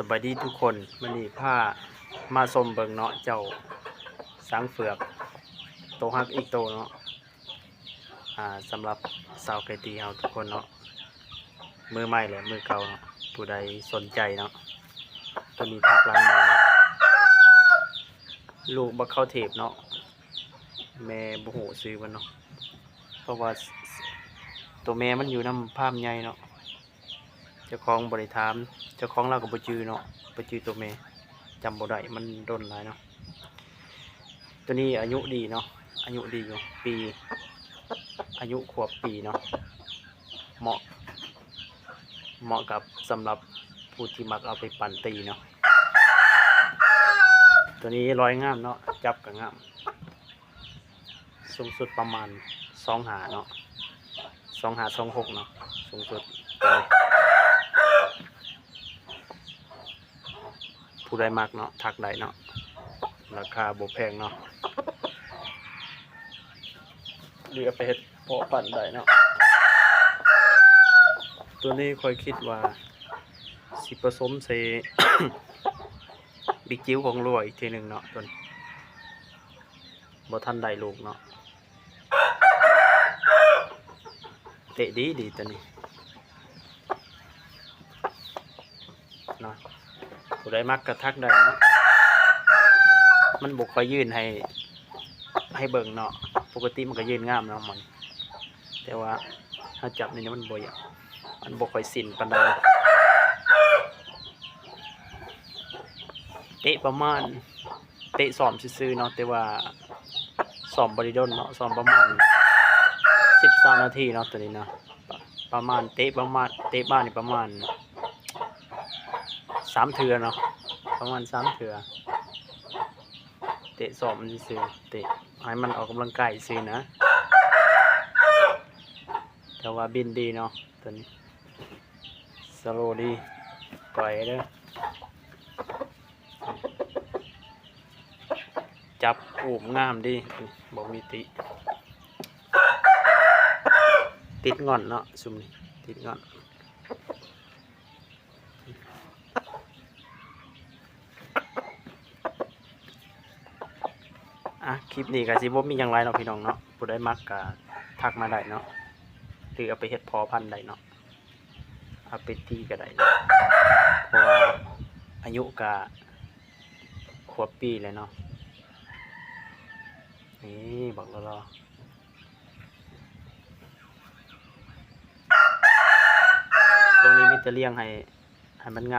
บายดีทุกคนมันนี่ผ้ามาสมเบิงเนาะเจ้าสังเฟือกโตฮักอีกโตเนาะสำหรับสาวไก่ตีเฮาทุกคนเนาะมือใหม่แหละมือเก่าเนาะผู้ใดสนใจเนาะตัวนี้ทักหลังมาเนาะลูกบักเข้าเทปเนาะแม่บ่ฮู้ซื้อมันเนาะเพราะว่าตัวแม่มันอยู่นำภาพใหญ่เนาะเจ้าของบริถามเจ้าของเราก็บ่จื้อเนาะบ่จื้อตัวแม่จำบ่ได้มันโดนหลายเนาะตัวนี้อายุดีเนาะอายุดีอยู่ปีอายุขวบปีเนาะเหมาะกับสำหรับผู้ที่มักเอาไปปั่นตีเนาะตัวนี้ร้อยงามเนาะจับกับงามสูงสุดประมาณ2 หาเนาะ2 หา 26เนาะสูงสุดผู้ใดมักเนาะทักได้เนาะราคาบ่แพงเนาะเรียกไปเฮ็ดเพาะปั่นได้เนาะตัวนี้ค่อยคิดว่าสิผสมใส่ บิ๊กจิ๋วของรวยอีกทีหนึ่งเนาะตัวนี้บ่ทันได้ลูกเนาะเตะดีตัวนี้เนาะผู้ใดมักกระทักได้เนาะมันบ่ค่อยยื่นให้เบิ่งเนาะปกติมันก็ยื่นงามเนาะมันแต่ว่าถ้าจับนี่มันบ่อยากมันบ่ค่อยสิ้นปานใดเตะประมาณเตะซ้อมซื่อๆเนาะแต่ว่าซ้อมบ่ได้ดนเนาะซ้อมประมาณ13 นาทีเนาะตัวนี้เนาะประมาณเตะบ้านนี่ประมาณ3 เทื่อเนาะประมาณ3 เทื่อเตะซ้อมซื่อๆเตะให้มันออกกำลังกายซื่อนะแต่ว่าบินดีเนาะตัวนี้สโลว์ดีปล่อยเด้อจับอูมงามดีบ่มีติดงอนเนาะซุมนี้ติดงอนคลิปนี้ก็สิบ่มีหยังไรเนาะพี่น้องเนาะผู้ใดมักก็ทักมาได้เนาะหรือเอาไปเฮ็ดพอพันธุ์ได้เนาะเอาไปตีก็ได้เพราะว่าอายุก็ขวบปีเลยเนาะนี่บอกรอตรงนี้มีจะเลี้ยงให้มันงาม